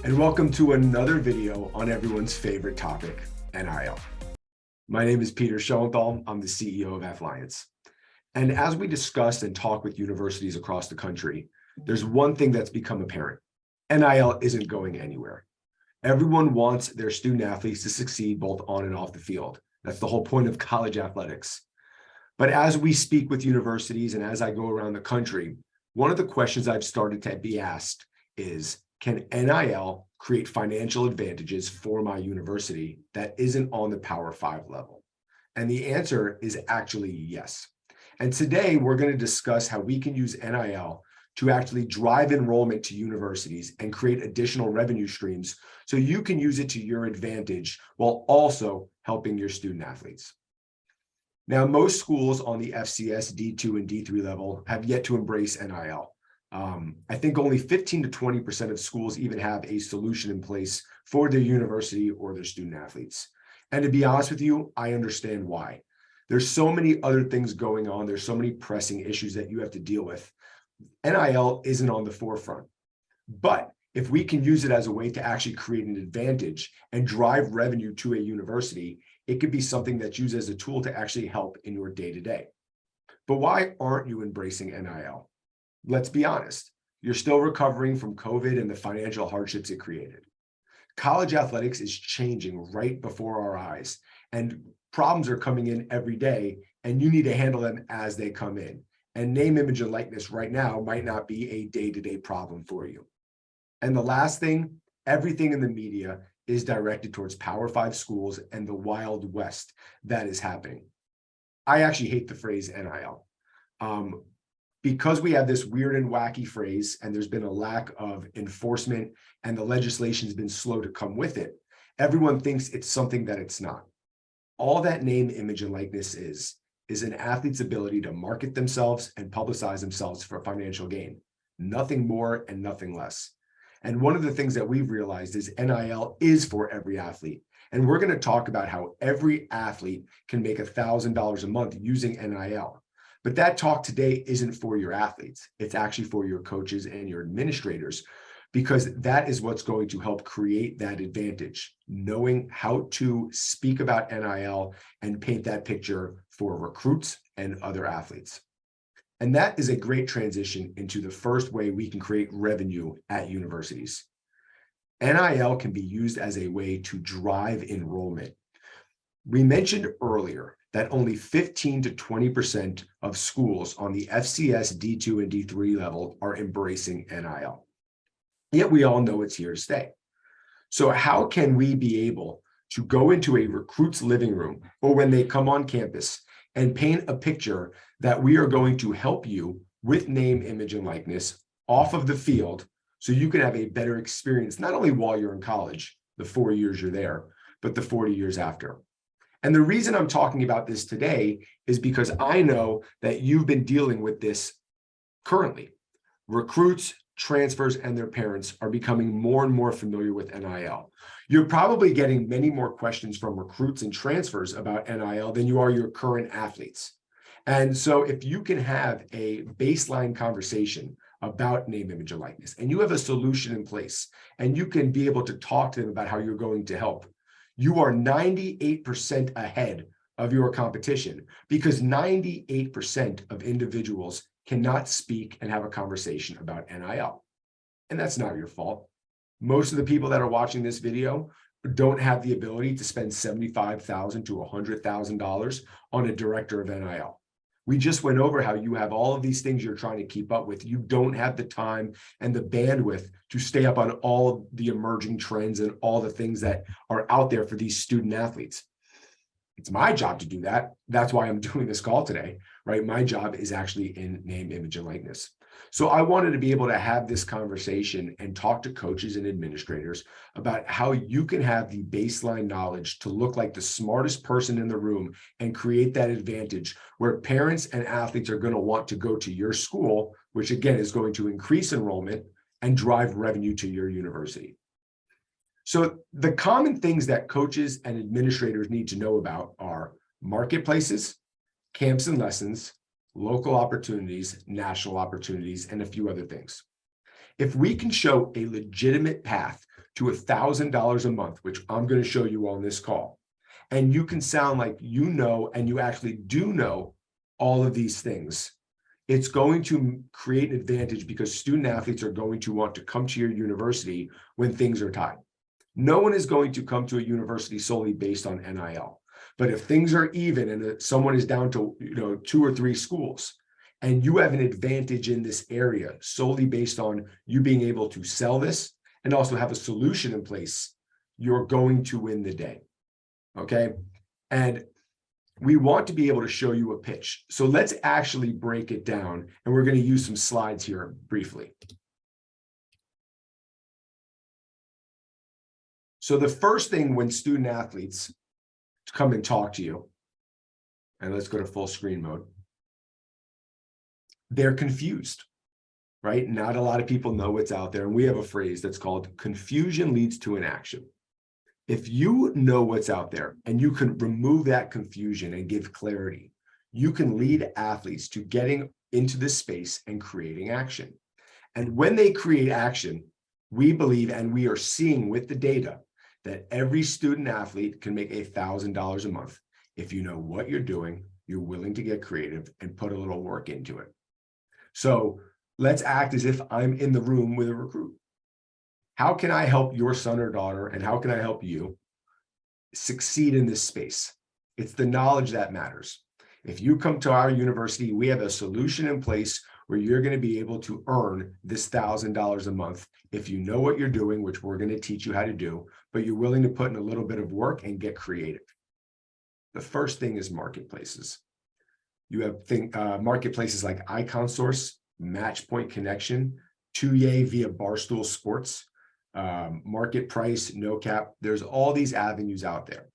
and welcome to another video on everyone's favorite topic, NIL. My name is Peter Schoenthal. I'm the CEO of Athliance. And as we discuss and talk with universities across the country, there's one thing that's become apparent. NIL isn't going anywhere. Everyone wants their student athletes to succeed both on and off the field. That's the whole point of college athletics. But as we speak with universities and as I go around the country, one of the questions I've started to be asked is, can NIL create financial advantages for my university that isn't on the Power 5 level? And the answer is actually yes. And today we're going to discuss how we can use NIL to actually drive enrollment to universities and create additional revenue streams so you can use it to your advantage while also helping your student athletes. Now, most schools on the FCS, D2, and D3 level have yet to embrace NIL. I think only 15 to 20% of schools even have a solution in place for their university or their student athletes. And to be honest with you, I understand why. There's so many other things going on. There's so many pressing issues that you have to deal with. NIL isn't on the forefront. But if we can use it as a way to actually create an advantage and drive revenue to a university, it could be something that's used as a tool to actually help in your day-to-day. But why aren't you embracing NIL? Let's be honest, you're still recovering from COVID and the financial hardships it created. College athletics is changing right before our eyes, and problems are coming in every day, and you need to handle them as they come in. And name, image, and likeness right now might not be a day-to-day problem for you. And the last thing, everything in the media is directed towards Power 5 schools and the Wild West that is happening. I actually hate the phrase NIL. Because we have this weird and wacky phrase, and there's been a lack of enforcement and the legislation has been slow to come with it, everyone thinks it's something that it's not. All that name, image, and likeness is an athlete's ability to market themselves and publicize themselves for financial gain. Nothing more and nothing less. And one of the things that we've realized is NIL is for every athlete. And we're going to talk about how every athlete can make $1,000 a month using NIL. But that talk today isn't for your athletes. It's actually for your coaches and your administrators, because that is what's going to help create that advantage, knowing how to speak about NIL and paint that picture for recruits and other athletes. And that is a great transition into the first way we can create revenue at universities. NIL can be used as a way to drive enrollment. We mentioned earlier that only 15 to 20% of schools on the FCS, D2, and D3 level are embracing NIL. Yet we all know it's here to stay. So how can we be able to go into a recruit's living room or when they come on campus and paint a picture that we are going to help you with name, image, and likeness off of the field so you can have a better experience, not only while you're in college, the 4 years you're there, but the 40 years after. And the reason I'm talking about this today is because I know that you've been dealing with this currently. Recruits, transfers, and their parents are becoming more and more familiar with NIL. You're probably getting many more questions from recruits and transfers about NIL than you are your current athletes. And so if you can have a baseline conversation about name, image, and likeness, and you have a solution in place, and you can be able to talk to them about how you're going to help, you are 98% ahead of your competition, because 98% of individuals cannot speak and have a conversation about NIL. And that's not your fault. Most of the people that are watching this video don't have the ability to spend $75,000 to $100,000 on a director of NIL. We just went over how you have all of these things you're trying to keep up with. You don't have the time and the bandwidth to stay up on all of the emerging trends and all the things that are out there for these student athletes. It's my job to do that. That's why I'm doing this call today, right? My job is actually in name, image, and likeness. So I wanted to be able to have this conversation and talk to coaches and administrators about how you can have the baseline knowledge to look like the smartest person in the room and create that advantage where parents and athletes are going to want to go to your school, which again is going to increase enrollment and drive revenue to your university. So the common things that coaches and administrators need to know about are marketplaces, camps and lessons, local opportunities, national opportunities, and a few other things. If we can show a legitimate path to $1,000 a month, which I'm going to show you on this call, and you can sound like you know, and you actually do know all of these things, it's going to create an advantage because student athletes are going to want to come to your university when things are tight. No one is going to come to a university solely based on NIL. But if things are even and someone is down to 2 or 3 schools, and you have an advantage in this area solely based on you being able to sell this and also have a solution in place, you're going to win the day. Okay. And we want to be able to show you a pitch. So let's actually break it down. And we're going to use some slides here briefly. So the first thing when student athletes come and talk to you, and let's go to full screen mode, they're confused, right? Not a lot of people know what's out there. And we have a phrase that's called confusion leads to inaction. If you know what's out there and you can remove that confusion and give clarity, you can lead athletes to getting into this space and creating action. And when they create action, we believe, and we are seeing with the data, that every student athlete can make $1,000 a month. If you know what you're doing, you're willing to get creative and put a little work into it. So let's act as if I'm in the room with a recruit. How can I help your son or daughter, and how can I help you succeed in this space? It's the knowledge that matters. If you come to our university, we have a solution in place where you're going to be able to earn this $1,000 a month if you know what you're doing, which we're going to teach you how to do, but you're willing to put in a little bit of work and get creative. The first thing is marketplaces. You have marketplaces like Icon Source, Matchpoint Connection, 2Yay via Barstool Sports, Market Price, No Cap. There's all these avenues out there.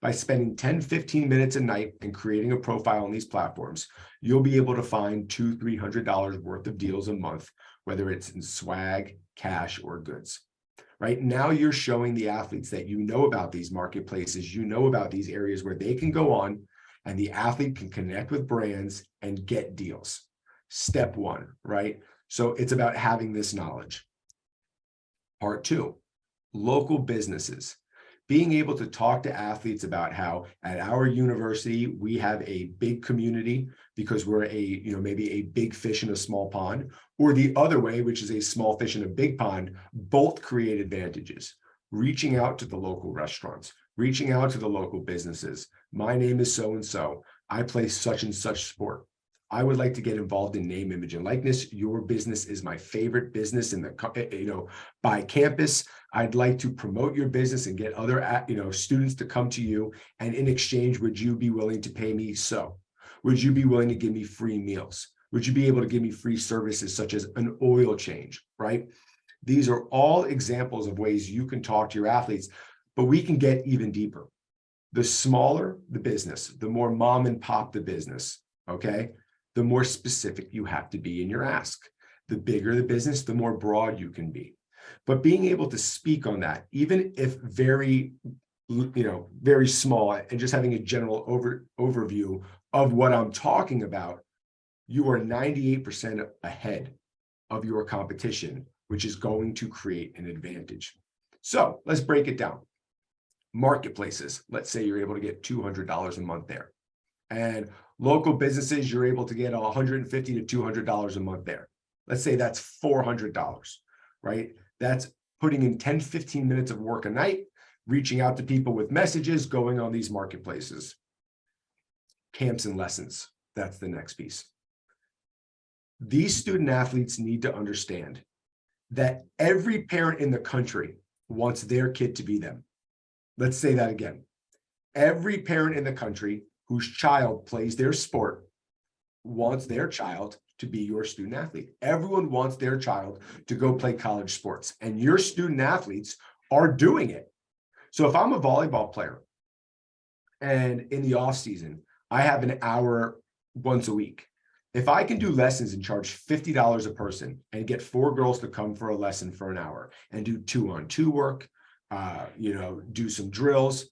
By spending 10-15 minutes a night and creating a profile on these platforms, you'll be able to find $200-300 worth of deals a month, whether it's in swag, cash, or goods. Right now, you're showing the athletes that you know about these marketplaces, you know about these areas where they can go on and the athlete can connect with brands and get deals. Step one, right? So it's about having this knowledge. Part 2, local businesses. Being able to talk to athletes about how at our university, we have a big community because we're maybe a big fish in a small pond, or the other way, which is a small fish in a big pond. Both create advantages. Reaching out to the local restaurants, reaching out to the local businesses. My name is so-and-so. I play such and such sport. I would like to get involved in name, image, and likeness. Your business is my favorite business in the, by campus. I'd like to promote your business and get other, students to come to you. And in exchange, would you be willing to pay me so? Would you be willing to give me free meals? Would you be able to give me free services such as an oil change, right? These are all examples of ways you can talk to your athletes, but we can get even deeper. The smaller the business, the more mom and pop the business, okay? The more specific you have to be in your ask. The bigger the business, the more broad you can be. But being able to speak on that, even if very small, and just having a general overview of what I'm talking about, you are 98% ahead of your competition, which is going to create an advantage. So let's break it down. Marketplaces, let's say you're able to get $200 a month there. And local businesses, you're able to get $150 to $200 a month there. Let's say that's $400, right? That's putting in 10-15 minutes of work a night, reaching out to people with messages, going on these marketplaces. Camps and lessons, that's the next piece. These student athletes need to understand that every parent in the country wants their kid to be them. Let's say that again. Every parent in the country whose child plays their sport wants their child to be your student athlete. Everyone wants their child to go play college sports, and your student athletes are doing it. So if I'm a volleyball player and in the off season, I have an hour once a week. If I can do lessons and charge $50 a person and get 4 girls to come for a lesson for an hour and do 2-on-2 work, do some drills,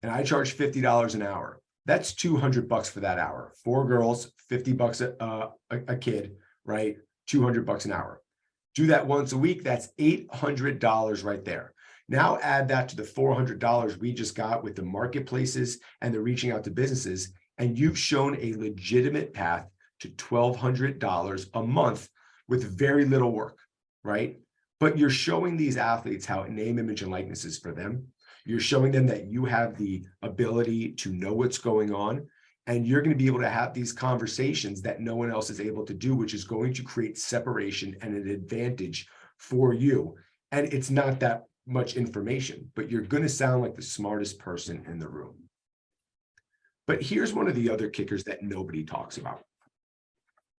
and I charge $50 an hour, that's $200 for that hour. 4 girls, $50 a kid, right? $200 an hour. Do that once a week, that's $800 right there. Now add that to the $400 we just got with the marketplaces and the reaching out to businesses, and you've shown a legitimate path to $1,200 a month with very little work, right? But you're showing these athletes how name, image, and likeness is for them. You're showing them that you have the ability to know what's going on, and you're going to be able to have these conversations that no one else is able to do, which is going to create separation and an advantage for you. And it's not that much information, but you're going to sound like the smartest person in the room. But here's one of the other kickers that nobody talks about.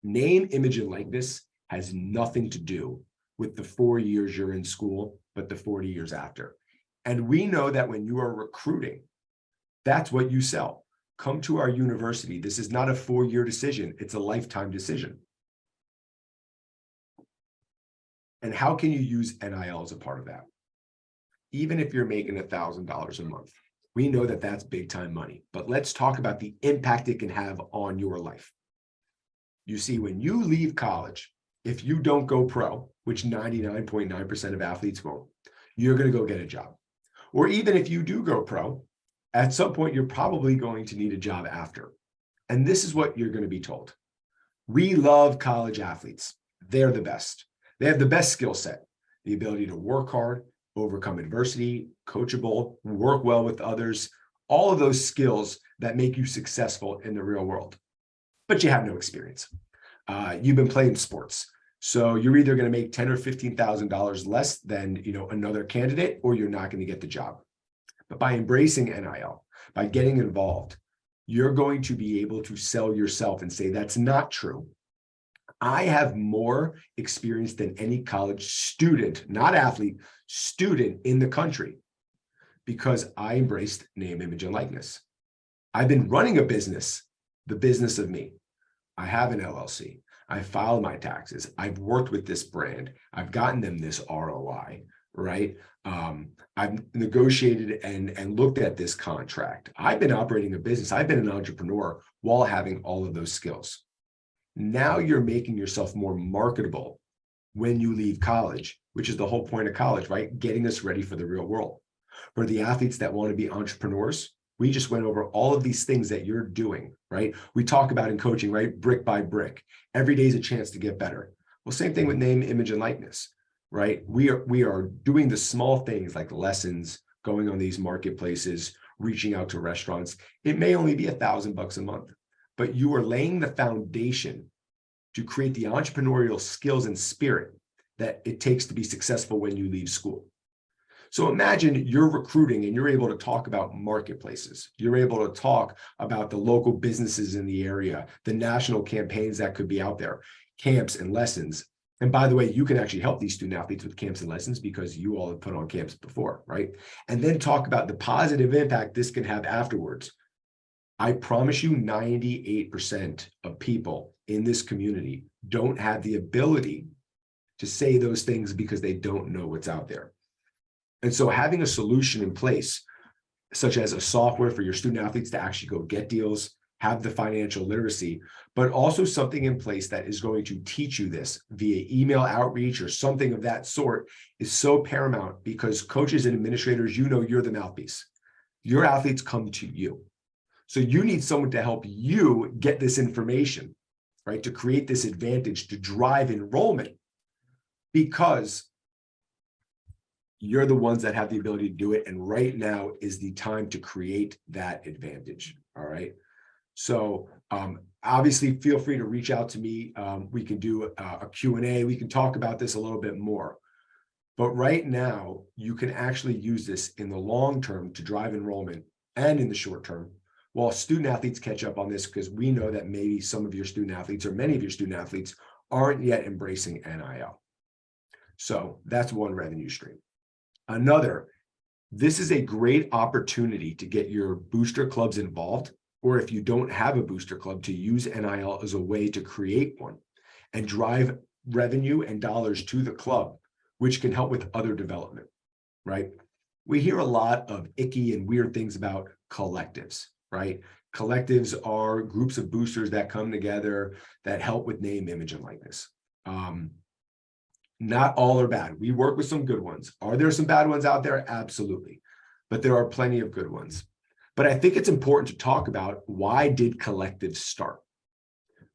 Name, image, and likeness has nothing to do with the 4 years you're in school, but the 40 years after. And we know that when you are recruiting, that's what you sell. Come to our university. This is not a 4-year decision. It's a lifetime decision. And how can you use NIL as a part of that? Even if you're making $1,000 a month, we know that that's big time money, but let's talk about the impact it can have on your life. You see, when you leave college, if you don't go pro, which 99.9% of athletes won't, you're going to go get a job. Or even if you do go pro, at some point, you're probably going to need a job after. And this is what you're going to be told. We love college athletes. They're the best. They have the best skill set, the ability to work hard, overcome adversity, coachable, work well with others, all of those skills that make you successful in the real world. But you have no experience. You've been playing sports. So you're either going to make $10,000 or $15,000 less than another candidate, or you're not going to get the job. But by embracing NIL, by getting involved, you're going to be able to sell yourself and say, that's not true. I have more experience than any college student, not athlete, student in the country, because I embraced name, image, and likeness. I've been running a business, the business of me. I have an LLC. I filed my taxes. I've worked with this brand. I've gotten them this ROI, right? I've negotiated and looked at this contract. I've been operating a business. I've been an entrepreneur while having all of those skills. Now you're making yourself more marketable when you leave college, which is the whole point of college, right? Getting us ready for the real world. For the athletes that want to be entrepreneurs, we just went over all of these things that you're doing, right? We talk about in coaching, right? Brick by brick. Every day is a chance to get better. Well, same thing with name, image, and likeness, right? We are doing the small things like lessons, going on these marketplaces, reaching out to restaurants. It may only be $1,000 a month, but you are laying the foundation to create the entrepreneurial skills and spirit that it takes to be successful when you leave school. So imagine you're recruiting and you're able to talk about marketplaces. You're able to talk about the local businesses in the area, the national campaigns that could be out there, camps and lessons. And by the way, you can actually help these student athletes with camps and lessons because you all have put on camps before, right? And then talk about the positive impact this can have afterwards. I promise you 98% of people in this community don't have the ability to say those things because they don't know what's out there. And so having a solution in place, such as a software for your student athletes to actually go get deals, have the financial literacy, but also something in place that is going to teach you this via email outreach or something of that sort is so paramount because coaches and administrators, you're the mouthpiece. Your athletes come to you. So you need someone to help you get this information, right? To create this advantage, to drive enrollment, because you're the ones that have the ability to do it. And right now is the time to create that advantage. All right. So obviously feel free to reach out to me. We can do a Q&A. We can talk about this a little bit more. But right now, you can actually use this in the long term to drive enrollment and in the short term, while student athletes catch up on this, because we know that maybe some of your student athletes or many of your student athletes aren't yet embracing NIL. So that's one revenue stream. Another, this is a great opportunity to get your booster clubs involved, or if you don't have a booster club, to use NIL as a way to create one and drive revenue and dollars to the club, which can help with other development, right? We hear a lot of icky and weird things about collectives, right? Collectives are groups of boosters that come together that help with name, image, and likeness. Not all are bad. We work with some good ones. Are there some bad ones out there? Absolutely. But there are plenty of good ones. But I think it's important to talk about, why did collectives start?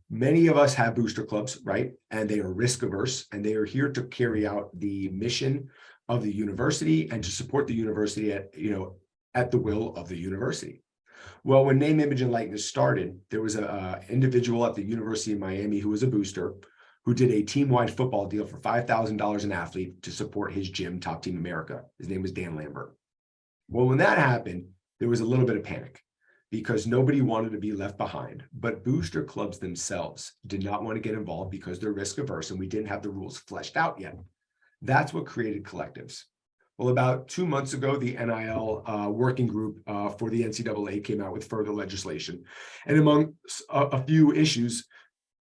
Many of us have booster clubs, right? And they are risk averse, and they are here to carry out the mission of the university and to support the university at the will of the university. Well, when name, image, and likeness started, there was an individual at the University of Miami who was a booster, who did a team-wide football deal for $5,000 an athlete to support his gym, Top Team America. His name was Dan Lambert. Well, when that happened, there was a little bit of panic because nobody wanted to be left behind. But booster clubs themselves did not want to get involved because they're risk averse and we didn't have the rules fleshed out yet. That's what created collectives. Well, about 2 months ago, the NIL working group for the NCAA came out with further legislation. And among a few issues,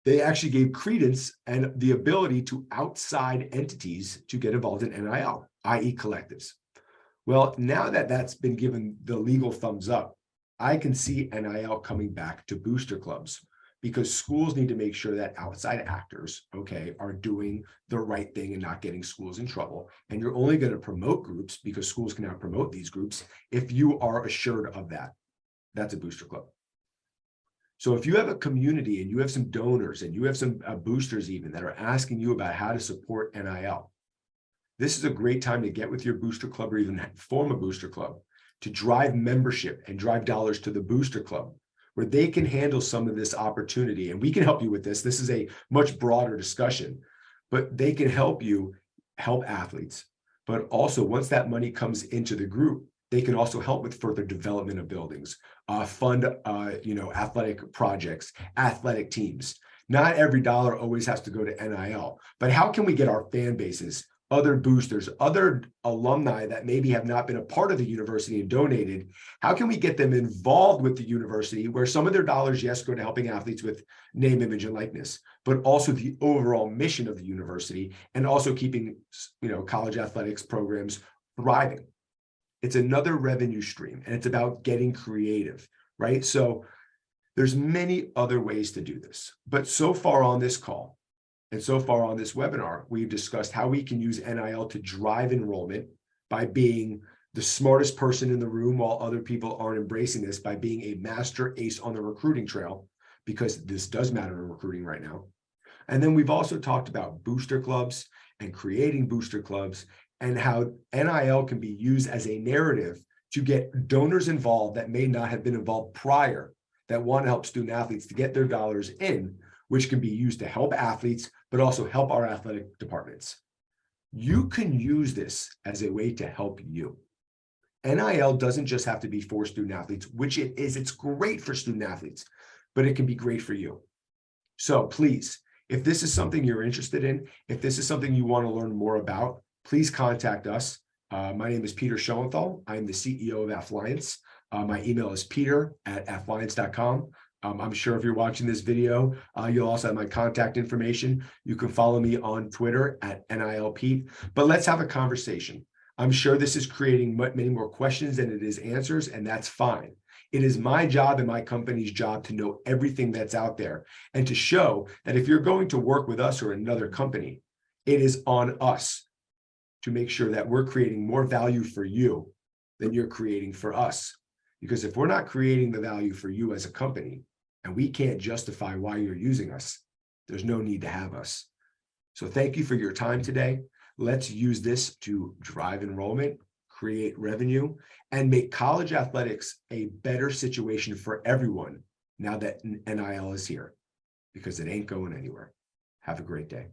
they actually gave credence and the ability to outside entities to get involved in NIL, i.e. collectives. Well, now that that's been given the legal thumbs up, I can see NIL coming back to booster clubs, because schools need to make sure that outside actors, are doing the right thing and not getting schools in trouble. And you're only going to promote groups, because schools can now promote these groups, if you are assured of that. That's a booster club. So if you have a community and you have some donors and you have some boosters even that are asking you about how to support NIL, this is a great time to get with your booster club or even form a booster club to drive membership and drive dollars to the booster club, where they can handle some of this opportunity. And we can help you with this. This is a much broader discussion, but they can help you help athletes. But also, once that money comes into the group, they can also help with further development of buildings, fund, athletic projects, athletic teams. Not every dollar always has to go to NIL, but how can we get our fan bases, other boosters, other alumni that maybe have not been a part of the university and donated, how can we get them involved with the university, where some of their dollars, yes, go to helping athletes with name, image, and likeness, but also the overall mission of the university, and also keeping, college athletics programs thriving. It's another revenue stream, and it's about getting creative, right? So there's many other ways to do this, but so far on this call, and so far on this webinar, we've discussed how we can use NIL to drive enrollment by being the smartest person in the room, while other people aren't embracing this, by being a master ace on the recruiting trail, because this does matter in recruiting right now. And then we've also talked about booster clubs and creating booster clubs, and how NIL can be used as a narrative to get donors involved that may not have been involved prior, that want to help student athletes to get their dollars in, which can be used to help athletes, but also help our athletic departments. You can use this as a way to help you. NIL doesn't just have to be for student athletes, which it is. It's great for student athletes, but it can be great for you. So please, if this is something you're interested in, if this is something you want to learn more about, please contact us. My name is Peter Schoenthal. I'm the CEO of Athliance. My email is peter@athliance.com. I'm sure if you're watching this video, you'll also have my contact information. You can follow me on Twitter @NILPete, but let's have a conversation. I'm sure this is creating many more questions than it is answers, and that's fine. It is my job and my company's job to know everything that's out there, and to show that if you're going to work with us or another company, it is on us to make sure that we're creating more value for you than you're creating for us. Because if we're not creating the value for you as a company, and we can't justify why you're using us, there's no need to have us. So thank you for your time today. Let's use this to drive enrollment, create revenue, and make college athletics a better situation for everyone now that NIL is here, because it ain't going anywhere. Have a great day.